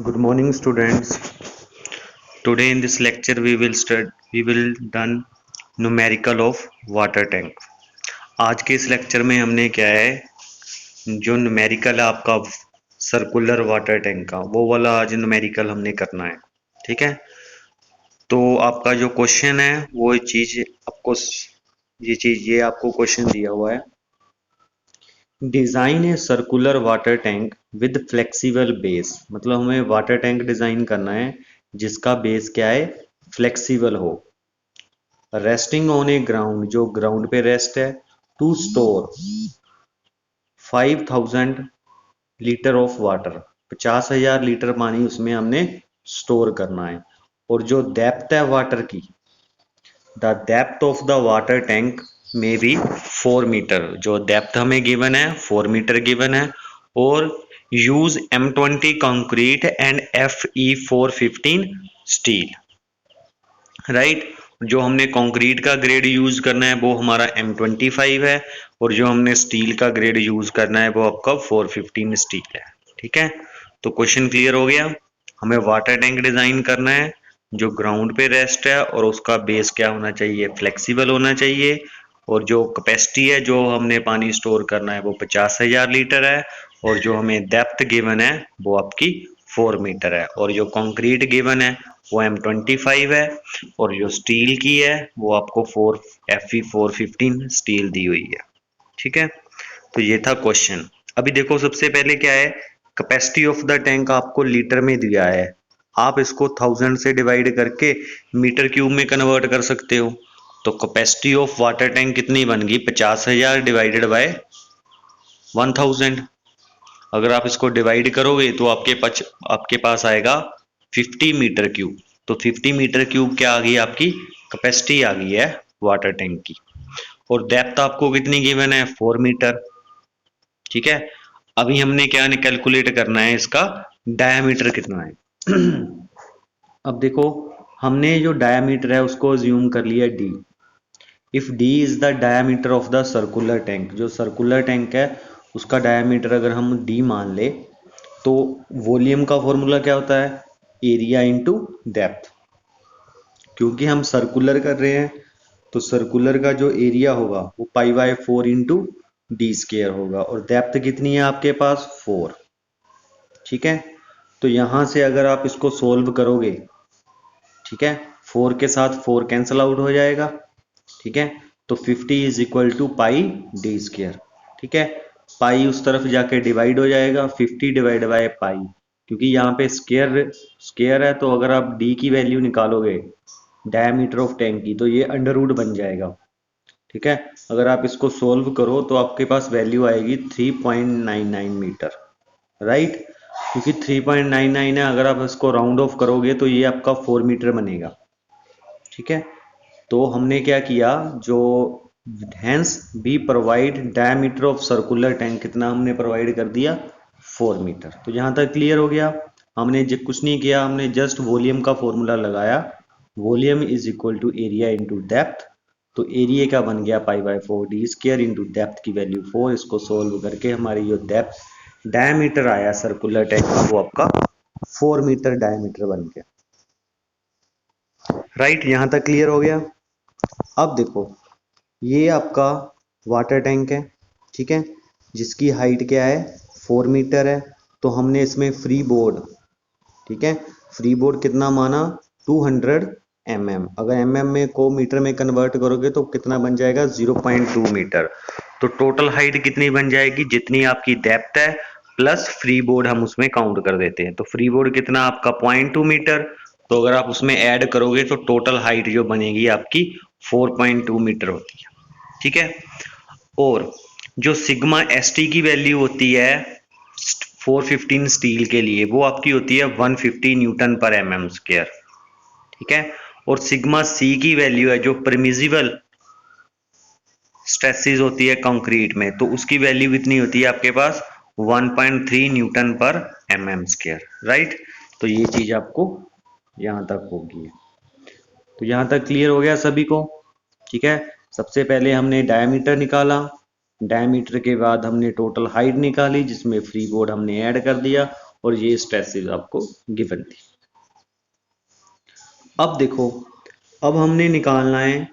Good morning, students. Today in this lecture we will done numerical of water tank. आज के इस lecture में हमने क्या है जो न्यूमेरिकल है आपका सर्कुलर वाटर टैंक का वो वाला आज न्यूमेरिकल हमने करना है। ठीक है, तो आपका जो क्वेश्चन है वो ये आपको क्वेश्चन दिया हुआ है। Design a circular water tank with flexible base, मतलब हमें वाटर टैंक डिजाइन करना है जिसका बेस क्या है, फ्लेक्सिबल हो। रेस्टिंग ऑन ए ग्राउंड, जो ग्राउंड पे रेस्ट है, to store 5000 litre of water, 50,000 litre पानी उसमें हमने स्टोर करना है। और जो डेप्थ है वाटर की, the depth of the water tank में बी 4 मीटर, जो डेप्थ हमें गिवन है 4 मीटर गिवन है। और use M20 concrete and FE415 steel, right. जो हमने कंक्रीट का ग्रेड यूज करना है वो हमारा M25 है, और जो हमने स्टील का ग्रेड यूज करना है वो आपका 415 स्टील है। ठीक है, तो क्वेश्चन क्लियर हो गया। हमें वाटर टैंक डिजाइन करना है जो ग्राउंड पे रेस्ट है और उसका बेस क्या होना चाहिए, फ्लेक्सिबल होना चाहिए। और जो कैपेसिटी है जो हमने पानी स्टोर करना है वो 50,000 लीटर है। और जो हमें डेप्थ गिवन है वो आपकी 4 मीटर है। और जो कंक्रीट गिवन है वो M25 है। और जो स्टील की है वो आपको FE415 स्टील दी हुई है। ठीक है, तो ये था क्वेश्चन। अभी देखो सबसे पहले क्या है, कैपेसिटी ऑफ द टैंक आपको लीटर में दिया है, आप इसको 1000 से डिवाइड करके मीटर क्यूब में कन्वर्ट कर सकते हो। तो कैपेसिटी ऑफ वाटर टैंक कितनी बन गई, 50,000 डिवाइडेड बाय 1000। अगर आप इसको डिवाइड करोगे तो आपके पास आएगा 50 मीटर क्यूब। तो 50 मीटर क्यूब क्या आ गई, आपकी कैपेसिटी आ गई है वाटर टैंक की। और डेप्थ आपको कितनी गिवन है, 4 मीटर। ठीक है, अभी हमने क्या कैलकुलेट करना है, इसका डायामीटर कितना है। अब देखो, हमने जो डायामीटर है उसको अज्यूम कर लिया D। If D is the diameter of the circular tank, जो सर्कुलर टैंक है उसका डायामीटर अगर हम D मान ले, तो वॉल्यूम का फॉर्मूला क्या होता है, एरिया इंटू डेप्थ। क्योंकि हम सर्कुलर कर रहे हैं तो सर्कुलर का जो एरिया होगा वो π/4 इंटू डी स्केयर होगा। और डेप्थ कितनी है आपके पास, 4। ठीक है, तो यहां से अगर आप इसको सोल्व करोगे, ठीक है, 4 के साथ 4 कैंसल आउट हो जाएगा। ठीक है, तो 50 इज इक्वल टू π/d²। ठीक है, पाई उस तरफ जाके डिवाइड हो जाएगा, 50 डिवाइड बाय पाई, क्योंकि यहाँ पे स्केयर है तो अगर आप d की वैल्यू निकालोगे डायमीटर ऑफ टैंक की तो ये अंडर रूट बन जाएगा। ठीक है, अगर आप इसको सोल्व करो तो आपके पास वैल्यू आएगी 3.99 मीटर, राइट। क्योंकि 3.99 है, अगर आप इसको राउंड ऑफ करोगे तो ये आपका 4 मीटर बनेगा। ठीक है, तो हमने क्या किया, जो hence be provide diameter of circular tank कितना हमने प्रोवाइड कर दिया, 4 मीटर। तो यहाँ तक क्लियर हो गया। हमने कुछ नहीं किया, हमने जस्ट वॉल्यूम का फॉर्मूला लगाया, volume is equal to area into depth. तो एरिया का बन गया π/4 d² इंटू डेप्थ की वैल्यू 4। इसको सोल्व करके हमारी जो डेप्थ डायमीटर आया सर्कुलर टैंक का वो आपका 4 मीटर डायमीटर बन गया, राइट। यहां तक क्लियर हो गया। अब देखो, ये आपका वाटर टैंक है, ठीक है, जिसकी हाइट क्या है, 4 मीटर है। तो हमने इसमें फ्री बोर्ड, ठीक है, फ्री बोर्ड कितना माना, 200 mm। अगर mm में को मीटर में कन्वर्ट करोगे तो कितना बन जाएगा, 0.2 मीटर। तो टोटल हाइट कितनी बन जाएगी, जितनी आपकी डेप्थ है प्लस फ्री बोर्ड हम उसमें काउंट कर देते हैं। तो फ्री बोर्ड कितना आपका 0.2 मीटर। तो अगर आप उसमें ऐड करोगे तो टोटल हाइट जो बनेगी आपकी 4.2 मीटर होती है। ठीक है, और जो सिग्मा एसटी की वैल्यू होती है 415 स्टील के लिए वो आपकी होती है 150 न्यूटन पर mm²। ठीक है, और सिग्मा सी की वैल्यू है जो परमिजिबल स्ट्रेसेस होती है कंक्रीट में, तो उसकी वैल्यू कितनी होती है आपके पास, 1.3 न्यूटन पर mm², राइट। तो ये चीज आपको यहां तक होगी। तो यहां तक क्लियर हो गया सभी को। ठीक है, सबसे पहले हमने डायमीटर निकाला, डायमीटर के बाद हमने टोटल हाइट निकाली जिसमें फ्री बोर्ड हमने ऐड कर दिया, और ये स्ट्रेसेस आपको गिवन थी। अब देखो, अब हमने निकालना है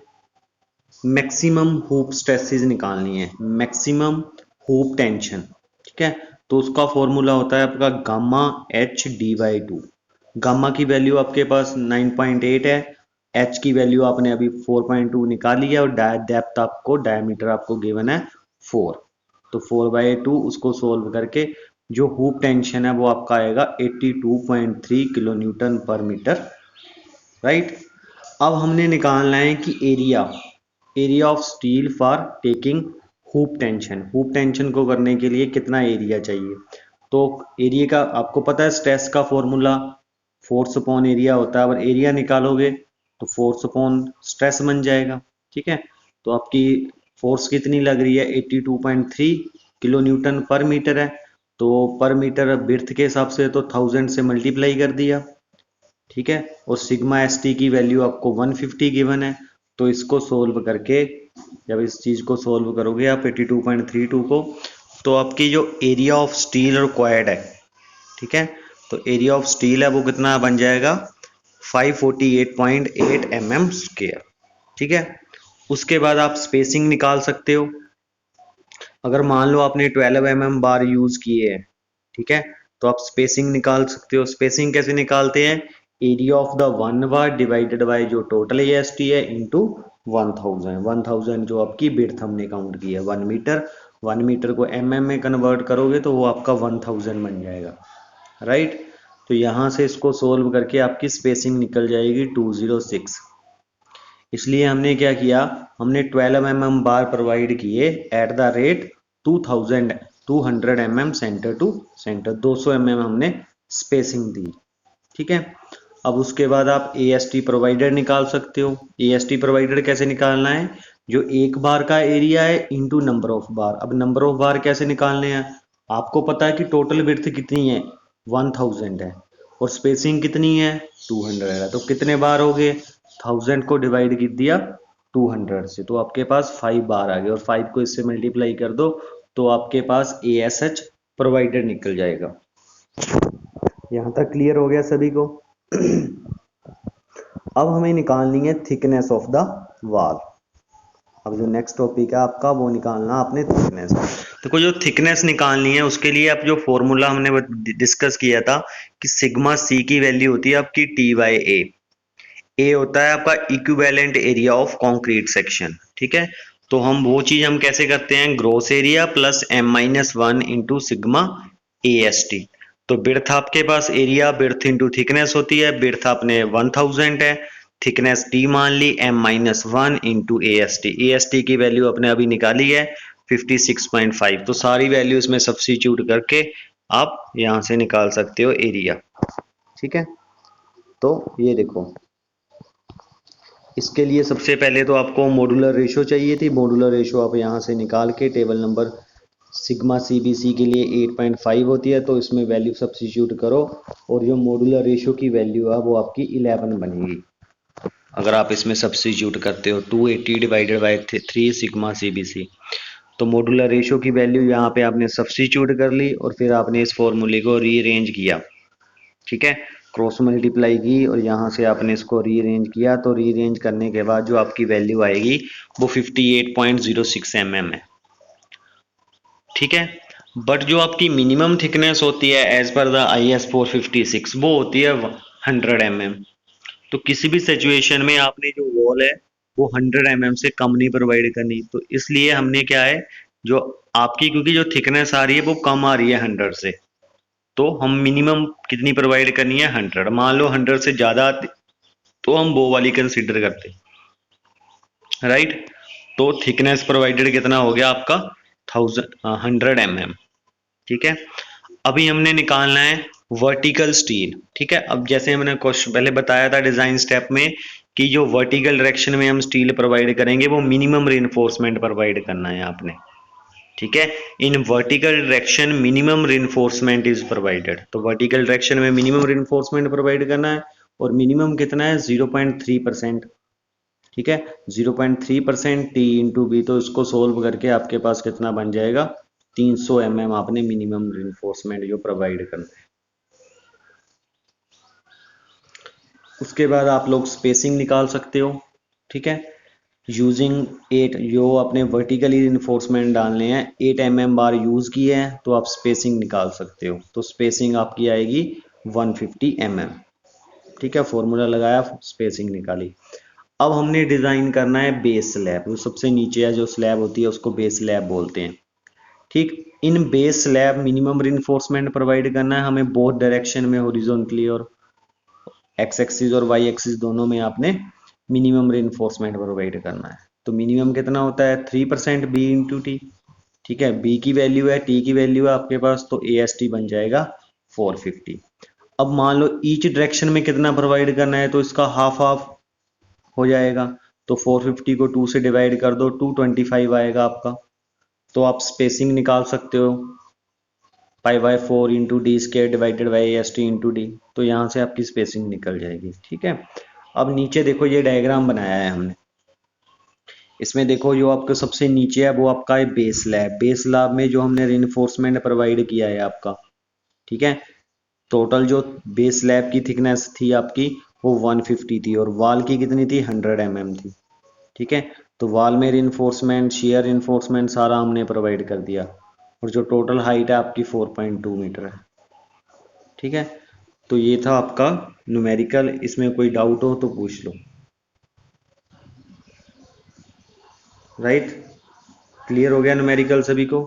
मैक्सिमम हुप स्ट्रेसेस निकालनी है, मैक्सिमम हुप टेंशन। ठीक है, तो उसका फॉर्मूला होता है आपका gamma H D by two. Gamma की वैल्यू आपके पास 9.8 है, एच की वैल्यू आपने अभी 4.2 निकाली है और डेप्थ आपको डायमीटर आपको गिवन है 4। तो 4/2 उसको सोल्व करके जो हुप टेंशन है वो आपका आएगा 82.3 किलो न्यूटन पर मीटर। राइट, अब हमने निकालना है कि area of steel for taking hoop tension. Hoop tension को करने के लिए कितना एरिया चाहिए, तो एरिया का आपको पता है स्ट्रेस का फॉर्मूला फोर्स अपॉन एरिया होता है। और एरिया निकालोगे तो फोर्स अपॉन स्ट्रेस बन जाएगा। ठीक है, तो आपकी फोर्स कितनी लग रही है 82.3 किलो न्यूटन पर मीटर है, तो पर मीटर बिर्थ के हिसाब से तो 1000 से मल्टीप्लाई कर दिया। ठीक है, और सिग्मा एस टी की वैल्यू आपको 150 गिवन है, तो इसको सोल्व करके जब इस चीज को सोल्व करोगे आप 82.32 को, तो आपकी जो एरिया ऑफ स्टील रिक्वायर्ड है, ठीक है, तो एरिया ऑफ स्टील है वो कितना बन जाएगा 548.8 mm स्क्वायर। ठीक है, उसके बाद आप स्पेसिंग निकाल सकते हो। अगर मान लो आपने 12 mm बार यूज किए हैं, ठीक है, तो आप स्पेसिंग निकाल सकते हो। स्पेसिंग कैसे निकालते हैं, area of the one bar divided by जो टोटल एएसटी है इनटू 1000 जो आपकी बिड्थ हमने काउंट की है 1 मीटर। 1 मीटर को mm में कन्वर्ट करोगे तो वो आपका 1000 बन जाएगा। राइट, तो यहां से इसको सोल्व करके आपकी स्पेसिंग निकल जाएगी 206। इसलिए हमने क्या किया, हमने 12 mm बार प्रोवाइड किए at the rate 200 mm centre to centre, 200 mm हमने स्पेसिंग दी। ठीक है, अब उसके बाद आप AST प्रोवाइडर निकाल सकते हो। AST प्रोवाइडर कैसे निकालना है, जो एक बार का एरिया है इंटू नंबर ऑफ बार। अब नंबर ऑफ बार कैसे निकालने हैं, आपको पता है कि टोटल विड्थ कितनी है 1000 है और स्पेसिंग कितनी है 200 है, तो कितने बार हो गए 1000 को डिवाइड कर दिया 200 से, तो आपके पास 5 बार आ गए और 5 को इससे मल्टीप्लाई कर दो तो आपके पास ASH प्रोवाइडर निकल जाएगा। यहां तक क्लियर हो गया सभी को। अब हमें निकालनी है थिकनेस ऑफ द वॉल। अब जो नेक्स्ट टॉपिक है आपका वो निकालना आपने थिकनेस। देखो, जो थिकनेस निकालनी है उसके लिए आप जो फॉर्मूला हमने डिस्कस किया था कि सिग्मा सी की वैल्यू होती है आपकी T/A। ए होता है आपका equivalent area of concrete section. ठीक है, तो हम वो चीज हम कैसे करते हैं, gross area plus m-1 into sigma AST। तो बिर्थ आपके पास एरिया बिर्थ इंटू थिकनेस होती है, बिर्थ आपने 1000 है, थिकनेस t मान ली, m-1 इंटू AST की वैल्यू अपने अभी निकाली है 56.5। तो सारी वैल्यू इसमें सब्स्टिट्यूट करके आप यहां से निकाल सकते हो एरिया। ठीक है, तो ये देखो, इसके लिए सबसे पहले तो आपको मॉड्यूलर रेशो चाहिए थी। मॉड्यूलर रेशो आप यहाँ से निकाल के टेबल नंबर सिग्मा CBC के लिए 8.5 होती है, तो इसमें वैल्यू सब्स्टिट्यूट करो और जो मॉड्यूलर रेशो की वैल्यू है वो आपकी 11 बनेगी। अगर आप इसमें सब्स्टिट्यूट करते हो 280 डिवाइडेड बाई 3 सिग्मा CBC, तो मॉड्यूलर रेशो की वैल्यू यहाँ पे आपने सब्स्टिट्यूट कर ली और फिर आपने इस फॉर्मूले को रीअरेंज किया। ठीक है, क्रॉस मल्टीप्लाई की और यहाँ से आपने इसको रीअरेंज किया, तो रीअरेंज करने के बाद जो आपकी वैल्यू आएगी वो 58.06 mm है। ठीक है, बट जो आपकी मिनिमम थिकनेस होती है एज पर द IS 456 वो होती है 100 mm। तो किसी भी सिचुएशन में आपने जो वॉल है वो 100 mm से कम नहीं प्रोवाइड करनी, तो इसलिए हमने क्या है, जो आपकी क्योंकि जो थिकनेस आ रही है वो कम आ रही है 100 से, तो हम मिनिमम कितनी प्रोवाइड करनी है 100। मान लो 100 से ज्यादा आती तो हम वो वाली कंसिडर करते। राइट, तो थिकनेस प्रोवाइडेड कितना हो गया आपका 100 mm। ठीक है, अभी हमने निकालना है वर्टिकल स्टील। ठीक है, अब जैसे हमने क्वेश्चन पहले बताया था डिजाइन स्टेप में कि जो वर्टिकल डायरेक्शन में हम स्टील प्रोवाइड करेंगे वो मिनिमम रीइंफोर्समेंट प्रोवाइड करना है आपने। ठीक है, in vertical direction minimum reinforcement is provided, तो वर्टिकल डायरेक्शन में मिनिमम रीइंफोर्समेंट प्रोवाइड करना है और मिनिमम कितना है 0.3%। ठीक है, 0.3% T इंटू बी, तो इसको सोल्व करके आपके पास कितना बन जाएगा 300 mm आपने मिनिमम रीइंफोर्समेंट जो प्रोवाइड करना है। उसके बाद आप लोग स्पेसिंग निकाल सकते हो, ठीक है। यूजिंग 8, जो अपने वर्टिकली इन्फोर्समेंट डालने हैं, 8 mm बार यूज़ किए हैं तो आप स्पेसिंग निकाल सकते हो। तो स्पेसिंग आपकी आएगी 150 mm, ठीक है। फॉर्मूला लगाया, स्पेसिंग निकाली। अब हमने डिज़ाइन करना है बेस स्लैब, जो सबसे नीचे है जो स्लैब होती है उसको बेस स्लैब बोलते हैं, ठीक। In base slab minimum reinforcement provide करना है हमें बोथ डायरेक्शन में, हॉरिजॉन्टली और एक्स एक्सिस और वाई एक्सिस दोनों में आपने मिनिमम रिइंफोर्समेंट प्रोवाइड करना है। तो मिनिमम कितना होता है 3% बी इंटू टी, ठीक है। बी की वैल्यू है, टी की वैल्यू है आपके पास, तो ए एस टी बन जाएगा 450। अब मान लो ईच डायरेक्शन में कितना प्रोवाइड करना है, तो इसका हाफ हाफ हो जाएगा। तो 450 को 2 से डिवाइड कर दो, 225 आएगा आपका। तो आप स्पेसिंग निकाल सकते हो, pi by 4 into D square divided by S T into D. तो यहाँ से आपकी स्पेसिंग निकल जाएगी, ठीक है। अब नीचे देखो ये डायग्राम बनाया है हमने, इसमें देखो जो आपके सबसे नीचे है वो आपका है बेस स्लैब। बेस स्लैब में जो हमने रिइंफोर्समेंट प्रोवाइड किया है आपका, ठीक है। टोटल जो बेस स्लैब की थिकनेस थी आपकी वो 150 थी, और वॉल की कितनी थी 100 mm थी, ठीक है। तो वॉल में रिइंफोर्समेंट, शियर रिइंफोर्समेंट सारा हमने प्रोवाइड कर दिया, और जो टोटल हाइट है आपकी 4.2 मीटर है, ठीक है। तो ये था आपका न्यूमेरिकल, इसमें कोई डाउट हो तो पूछ लो। राइट, क्लियर हो गया न्यूमेरिकल सभी को।